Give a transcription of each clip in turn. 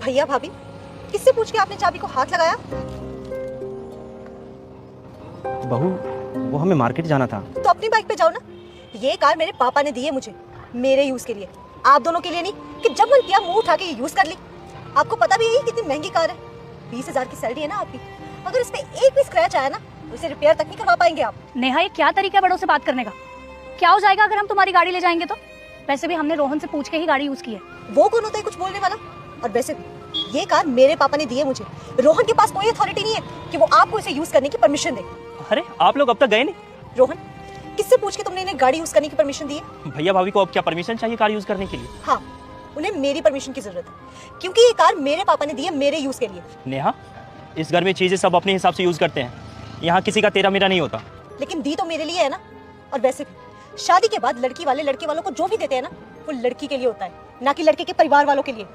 भैया भाभी, किससे पूछ के आपने चाबी को हाथ लगाया? बहू, वो हमें मार्केट जाना था। तो अपनी बाइक पे जाओ ना। ये कार मेरे पापा ने दी है मुझे, मेरे यूज के लिए, आप दोनों के लिए नहीं कि जब मन किया मुंह उठा के यूज कर ली। आपको पता भी है कितनी महंगी कार है, 20,000 की सैलरी है ना आपकी। अगर इस पे एक भी स्क्रैच आया ना तो इसे रिपेयर तक नहीं करवा पाएंगे आप। नेहा, ये क्या तरीका है बड़ों से बात करने का? क्या हो जाएगा अगर हम तुम्हारी गाड़ी ले जाएंगे तो? वैसे भी हमने रोहन से पूछ के ही गाड़ी यूज की है। वो कौन होता है कुछ बोलने वाला? और वैसे भी ये कार मेरे पापा ने दी है मुझे, रोहन के पास कोई अथॉरिटी नहीं है कि वो आपको इसे यूज करने की परमिशन दे। अरे आप लोग अब तक गए नहीं? रोहन, किससे पूछ के तुमने इन्हें गाड़ी यूज करने की परमिशन दी है? भैया भाभी को अब क्या परमिशन चाहिए कार यूज करने के लिए? हाँ, उन्हें मेरी परमिशन की जरूरत है क्योंकि ये कार मेरे पापा ने दी है मेरे यूज के लिए। नेहा, इस घर में चीजें सब अपने हिसाब से यूज करते हैं, यहाँ किसी का तेरा मेरा नहीं होता। लेकिन दी तो मेरे लिए है ना। और वैसे भी शादी के बाद लड़की वाले लड़के वालों को जो भी देते हैं ना वो लड़की के लिए होता है, ना कि लड़के के परिवार वालों के लिए।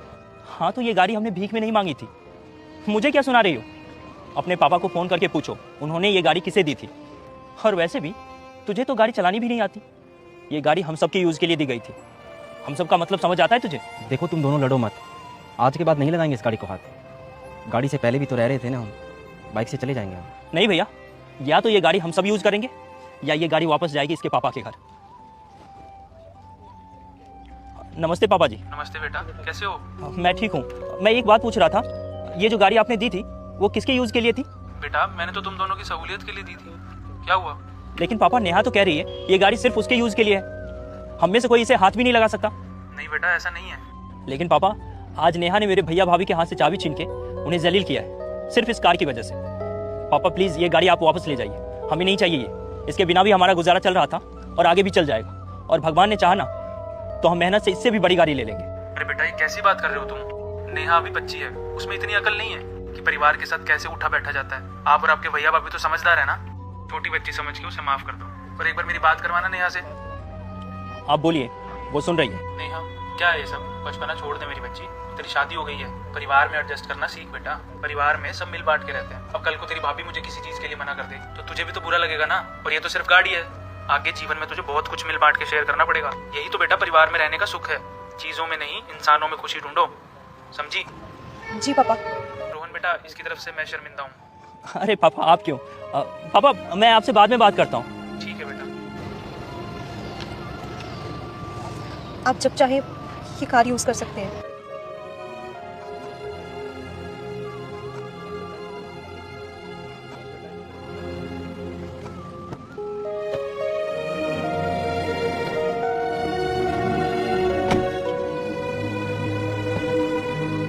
हाँ, तो ये गाड़ी हमने भीख में नहीं मांगी थी। मुझे क्या सुना रही हो? अपने पापा को फोन करके पूछो उन्होंने ये गाड़ी किसे दी थी। और वैसे भी तुझे तो गाड़ी चलानी भी नहीं आती। ये गाड़ी हम सबके यूज के लिए दी गई थी। हम सब का मतलब समझ आता है तुझे? देखो, तुम दोनों लड़ो मत, आज के बाद नहीं लगाएंगे इस गाड़ी को हाथ। गाड़ी से पहले भी तो रह रहे थे ना हम, बाइक से चले जाएंगे हम। नहीं भैया, या तो ये गाड़ी हम सब यूज करेंगे या ये गाड़ी वापस जाएगी इसके पापा के घर। नमस्ते पापा जी। नमस्ते बेटा, कैसे हो? मैं ठीक हूँ। मैं एक बात पूछ रहा था, ये जो गाड़ी आपने दी थी वो किसके यूज के लिए थी? बेटा, मैंने तो तुम दोनों की सहूलियत के लिए दी थी। क्या हुआ? लेकिन पापा, नेहा तो कह रही है ये गाड़ी सिर्फ उसके यूज के लिए है, हम में से कोई इसे हाथ भी नहीं लगा सकता। नहीं बेटा, ऐसा नहीं है। लेकिन पापा, आज नेहा ने मेरे भैया भाभी के हाथ से चाबी छीन के उन्हें जलील किया है, सिर्फ इस कार की वजह से। पापा प्लीज, ये गाड़ी आप वापस ले जाइए, हमें नहीं चाहिए ये। इसके बिना भी हमारा गुजारा चल रहा था और आगे भी चल जाएगा, और भगवान ने चाहा ना तो हम मेहनत से इससे भी बड़ी गाड़ी ले लेंगे। अरे बेटा, ये कैसी बात कर रहे हो तुम? नेहा अभी बच्ची है, उसमें इतनी अकल नहीं है कि परिवार के साथ कैसे उठा बैठा जाता है। आप और आपके भैया भाभी तो समझदार है ना। छोटी बच्ची समझ के उसे माफ कर दो, पर एक बार मेरी बात करवाना नेहा से। आप बोलिए, वो सुन रही है। नेहा, क्या है ये सब? बचपना छोड़ दे मेरी बच्ची, तेरी शादी हो गई है, परिवार में एडजस्ट करना सीख बेटा। परिवार में सब मिल बांट के रहते हैं। अब कल को तेरी भाभी मुझे किसी चीज के लिए मना कर दे तो तुझे भी तो बुरा लगेगा ना। और ये तो सिर्फ गाड़ी है, आगे जीवन में तुझे बहुत कुछ मिल बांट के शेयर करना पड़ेगा। यही तो बेटा परिवार में रहने का सुख है, चीजों में नहीं इंसानों में खुशी ढूंढो, समझी? जी पापा। रोहन बेटा, इसकी तरफ से मैं शर्मिंदा हूँ। अरे पापा, आप क्यों? पापा, मैं आपसे बाद में बात करता हूँ। ठीक है बेटा। आप जब चाहे ये कार यूज कर सकते हैं।